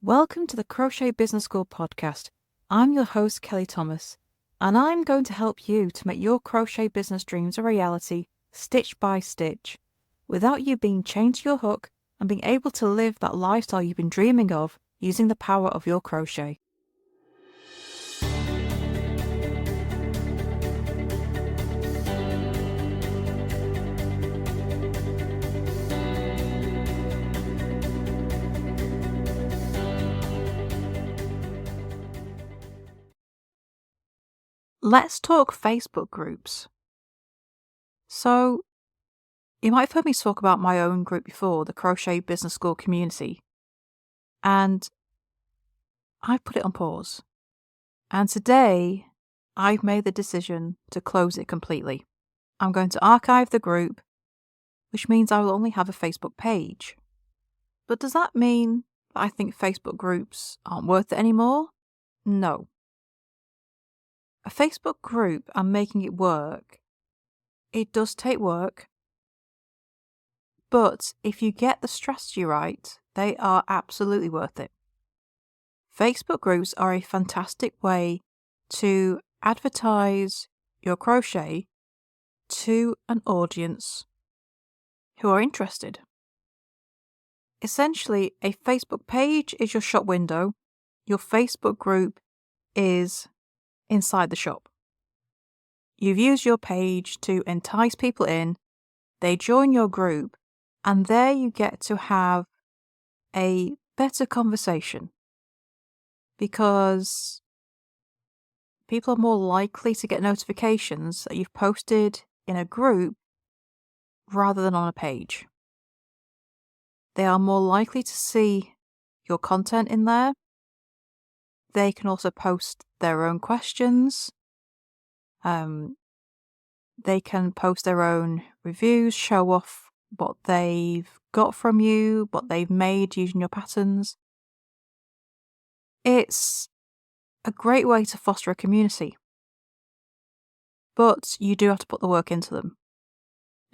Welcome to the Crochet Business School podcast. I'm your host, Kelly Thomas, and I'm going to help you to make your crochet business dreams a reality, stitch by stitch, without you being chained to your hook and being able to live that lifestyle you've been dreaming of using the power of your crochet. Let's talk Facebook groups. So, you might have heard me talk about my own group before, the Crochet Business School community, and I put it on pause. And today, I've made the decision to close it completely. I'm going to archive the group, which means I will only have a Facebook page. But does that mean that I think Facebook groups aren't worth it anymore? No. A Facebook group and making it work, it does take work, but if you get the strategy right, they are absolutely worth it. Facebook groups are a fantastic way to advertise your crochet to an audience who are interested. Essentially, a Facebook page is your shop window. Your Facebook group is inside the shop. You've used your page to entice people in, they join your group, and there you get to have a better conversation because people are more likely to get notifications that you've posted in a group rather than on a page. They are more likely to see your content in there. They can also post their own questions. They can post their own reviews, show off what they've got from you, what they've made using your patterns. It's a great way to foster a community. But you do have to put the work into them.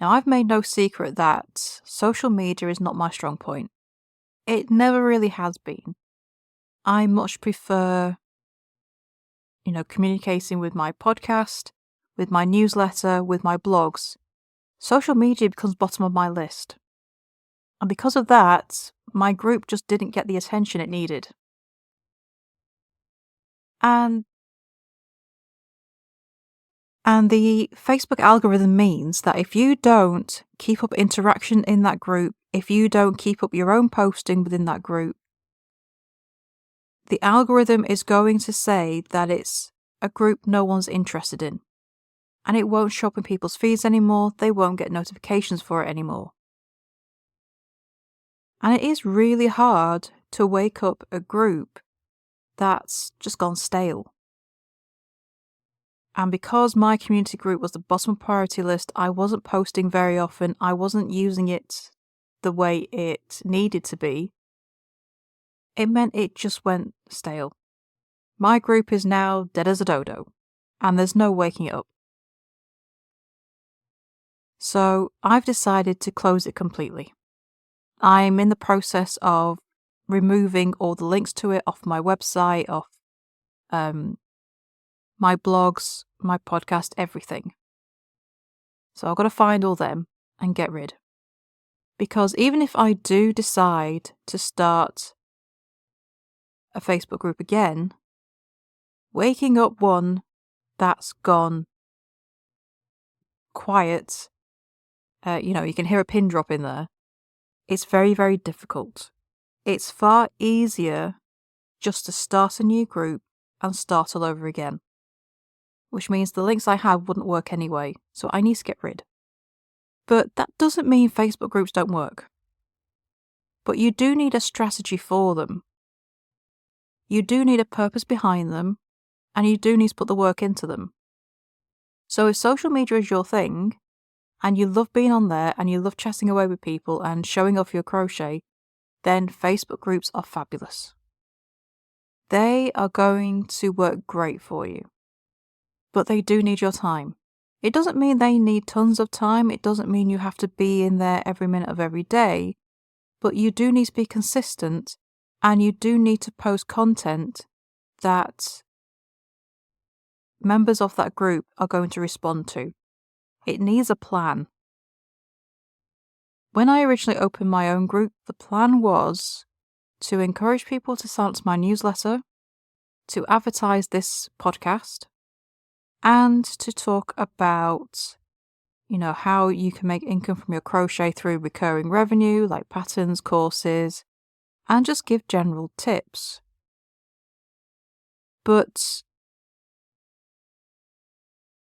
Now, I've made no secret that social media is not my strong point. It never really has been. I much prefer, communicating with my podcast, with my newsletter, with my blogs. Social media becomes bottom of my list. And because of that, my group just didn't get the attention it needed. And the Facebook algorithm means that if you don't keep up interaction in that group, if you don't keep up your own posting within that group, the algorithm is going to say that it's a group no one's interested in. And it won't show up in people's feeds anymore, they won't get notifications for it anymore. And it is really hard to wake up a group that's just gone stale. And because my community group was the bottom of priority list, I wasn't posting very often, I wasn't using it the way it needed to be. It meant it just went stale. My group is now dead as a dodo, and there's no waking it up. So I've decided to close it completely. I'm in the process of removing all the links to it off my website, off my blogs, my podcast, everything. So I've got to find all them and get rid. Because even if I do decide to start a Facebook group again, waking up one that's gone quiet, you can hear a pin drop in there, it's very, very difficult. It's far easier just to start a new group and start all over again, which means the links I have wouldn't work anyway, so I need to get rid. But that doesn't mean Facebook groups don't work. But you do need a strategy for them. You do need a purpose behind them, and you do need to put the work into them. So if social media is your thing, and you love being on there, and you love chatting away with people and showing off your crochet, then Facebook groups are fabulous. They are going to work great for you. But they do need your time. It doesn't mean they need tons of time, it doesn't mean you have to be in there every minute of every day, but you do need to be consistent And you do need to post content that members of that group are going to respond to. It needs a plan. When I originally opened my own group, the plan was to encourage people to sign up to my newsletter, to advertise this podcast, and to talk about, how you can make income from your crochet through recurring revenue, like patterns, courses, and just give general tips. But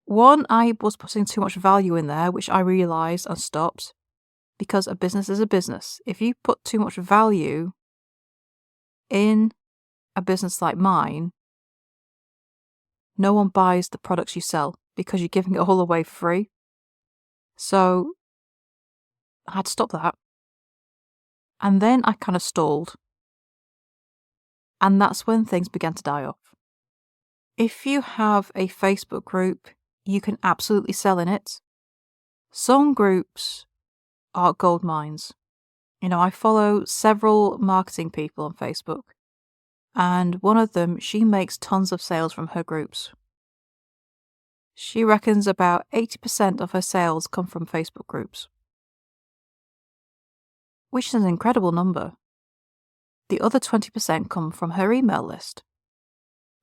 one, I was putting too much value in there, which I realised and stopped, because a business is a business. If you put too much value in a business like mine, no one buys the products you sell because you're giving it all away for free. So I had to stop that. And then I kind of stalled. And that's when things began to die off. If you have a Facebook group, you can absolutely sell in it. Some groups are gold mines. I follow several marketing people on Facebook, and one of them, she makes tons of sales from her groups. She reckons about 80% of her sales come from Facebook groups, which is an incredible number. The other 20% come from her email list.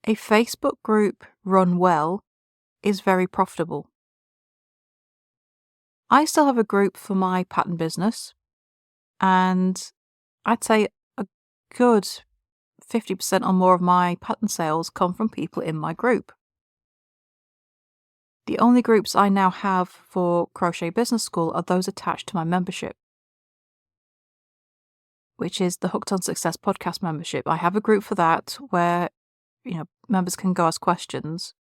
A Facebook group run well is very profitable. I still have a group for my pattern business, and I'd say a good 50% or more of my pattern sales come from people in my group. The only groups I now have for Crochet Business School are those attached to my membership, which is the Hooked on Success podcast membership. I have a group for that where, members can go ask questions.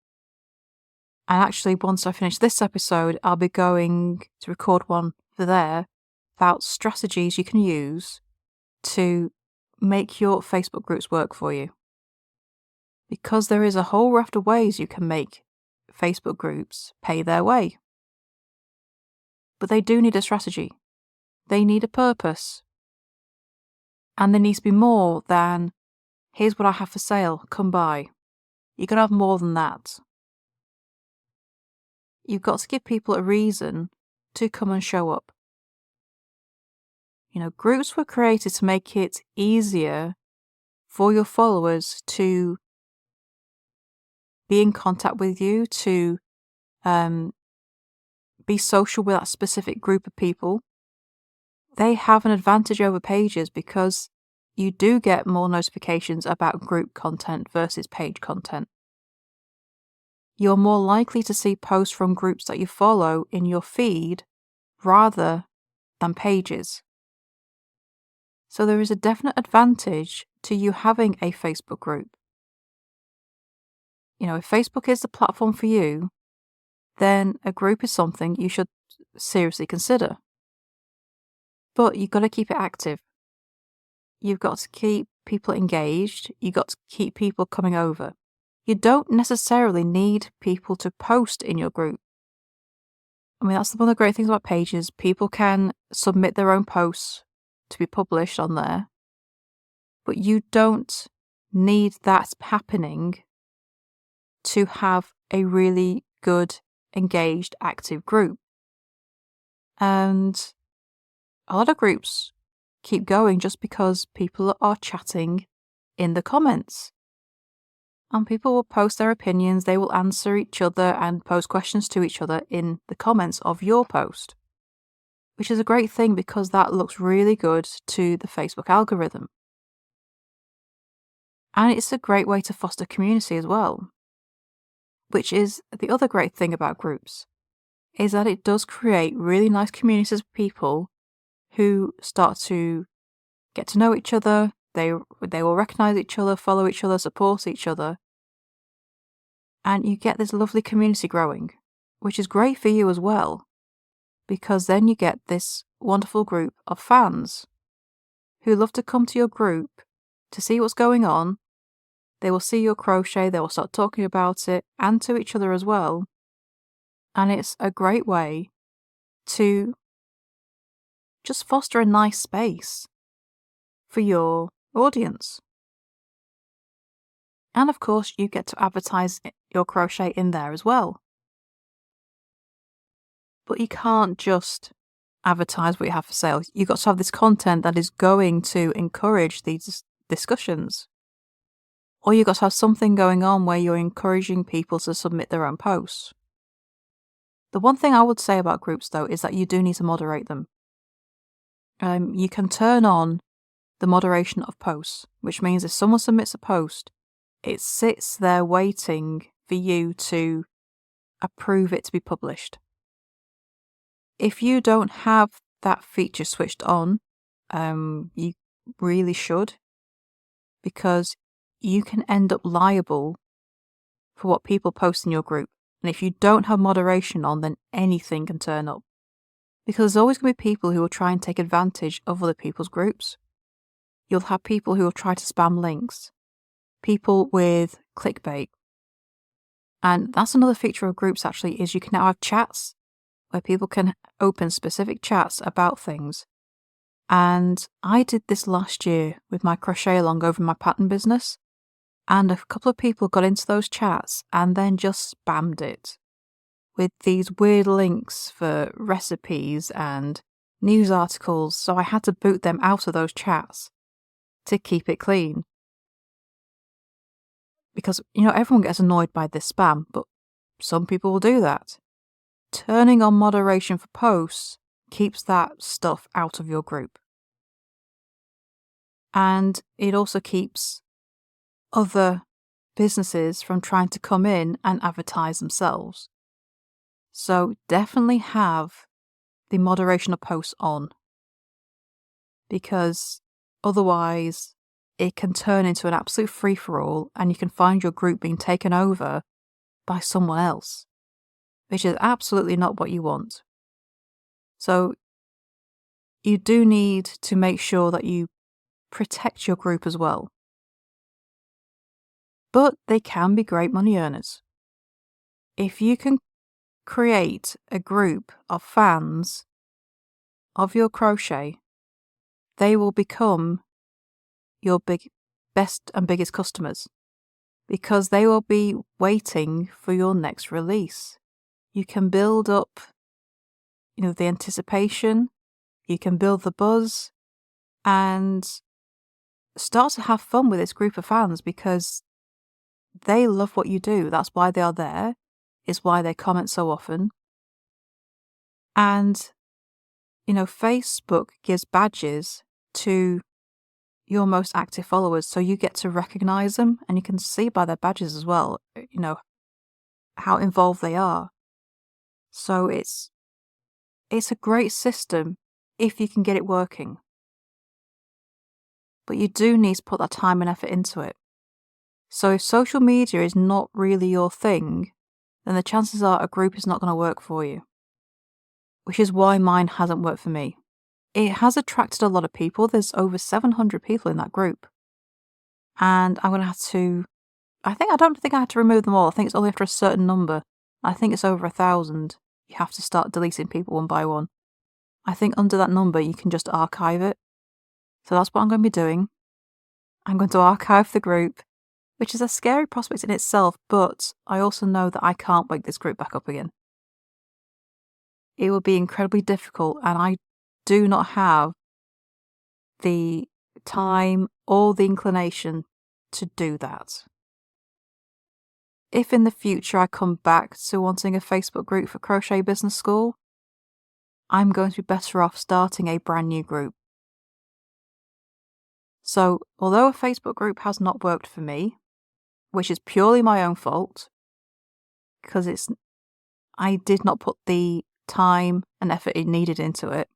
And actually, once I finish this episode, I'll be going to record one for there about strategies you can use to make your Facebook groups work for you. Because there is a whole raft of ways you can make Facebook groups pay their way. But they do need a strategy. They need a purpose. And there needs to be more than, here's what I have for sale, come by. You're going to have more than that. You've got to give people a reason to come and show up. Groups were created to make it easier for your followers to be in contact with you, to be social with that specific group of people. They have an advantage over pages because you do get more notifications about group content versus page content. You're more likely to see posts from groups that you follow in your feed rather than pages. So there is a definite advantage to you having a Facebook group. If Facebook is the platform for you, then a group is something you should seriously consider. But you've got to keep it active. You've got to keep people engaged. You've got to keep people coming over. You don't necessarily need people to post in your group. That's one of the great things about pages. People can submit their own posts to be published on there. But you don't need that happening to have a really good, engaged, active group. And a lot of groups keep going just because people are chatting in the comments. And people will post their opinions, they will answer each other and pose questions to each other in the comments of your post, which is a great thing because that looks really good to the Facebook algorithm. And it's a great way to foster community as well, which is the other great thing about groups, is that it does create really nice communities of people who start to get to know each other. They will recognise each other, follow each other, support each other. And you get this lovely community growing, which is great for you as well, because then you get this wonderful group of fans who love to come to your group to see what's going on. They will see your crochet, they will start talking about it, and to each other as well. And it's a great way to just foster a nice space for your audience. And of course, you get to advertise your crochet in there as well. But you can't just advertise what you have for sale. You've got to have this content that is going to encourage these discussions. Or you've got to have something going on where you're encouraging people to submit their own posts. The one thing I would say about groups, though, is that you do need to moderate them. You can turn on the moderation of posts, which means if someone submits a post, it sits there waiting for you to approve it to be published. If you don't have that feature switched on, you really should, because you can end up liable for what people post in your group. And if you don't have moderation on, then anything can turn up. Because there's always going to be people who will try and take advantage of other people's groups. You'll have people who will try to spam links, people with clickbait. And that's another feature of groups, actually, is you can now have chats where people can open specific chats about things. And I did this last year with my crochet along over my pattern business. And a couple of people got into those chats and then just spammed it with these weird links for recipes and news articles. So I had to boot them out of those chats to keep it clean. Because, everyone gets annoyed by this spam, but some people will do that. Turning on moderation for posts keeps that stuff out of your group. And it also keeps other businesses from trying to come in and advertise themselves. So definitely have the moderation of posts on, because otherwise it can turn into an absolute free-for-all and you can find your group being taken over by someone else, which is absolutely not what you want. So you do need to make sure that you protect your group as well. But they can be great money earners. If you can create a group of fans of your crochet, they will become your best and biggest customers, because they will be waiting for your next release. You can build up, the anticipation, you can build the buzz, and start to have fun with this group of fans, because they love what you do. That's why they are there. It's why they comment so often. And, Facebook gives badges to your most active followers, so you get to recognize them, and you can see by their badges as well, how involved they are. So it's a great system if you can get it working. But you do need to put that time and effort into it. So if social media is not really your thing, then the chances are a group is not going to work for you. Which is why mine hasn't worked for me. It has attracted a lot of people. There's over 700 people in that group. And I'm going to have to... I don't think I had to remove them all. I think it's only after a certain number. I think it's over 1,000. You have to start deleting people one by one. I think under that number you can just archive it. So that's what I'm going to be doing. I'm going to archive the group, which is a scary prospect in itself, but I also know that I can't wake this group back up again. It will be incredibly difficult, and I do not have the time or the inclination to do that. If in the future I come back to wanting a Facebook group for Crochet Business School, I'm going to be better off starting a brand new group. So, although a Facebook group has not worked for me, which is purely my own fault, because I did not put the time and effort it needed into it.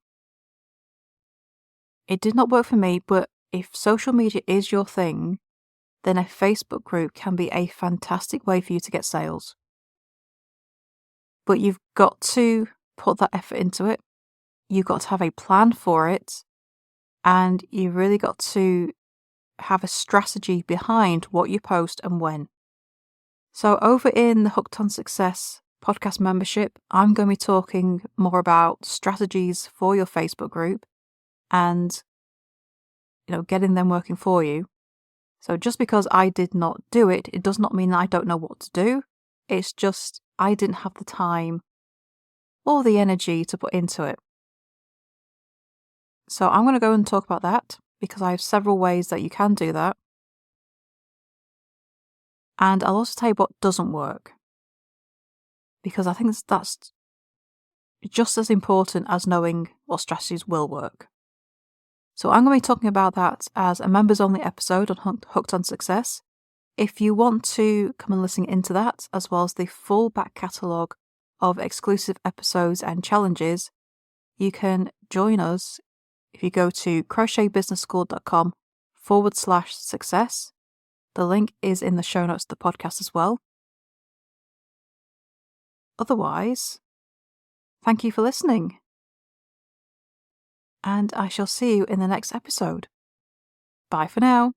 It did not work for me, but if social media is your thing, then a Facebook group can be a fantastic way for you to get sales. But you've got to put that effort into it. You've got to have a plan for it, and you've really got to have a strategy behind what you post and when. So over in the Hooked on Success podcast membership, I'm going to be talking more about strategies for your Facebook group and, getting them working for you. So just because I did not do it, it does not mean that I don't know what to do. It's just I didn't have the time or the energy to put into it. So I'm going to go and talk about that because I have several ways that you can do that. And I'll also tell you what doesn't work, because I think that's just as important as knowing what strategies will work. So I'm going to be talking about that as a members-only episode on Hooked on Success. If you want to come and listen into that, as well as the full back catalogue of exclusive episodes and challenges, you can join us if you go to crochetbusinessschool.com/success. The link is in the show notes of the podcast as well. Otherwise, thank you for listening, and I shall see you in the next episode. Bye for now.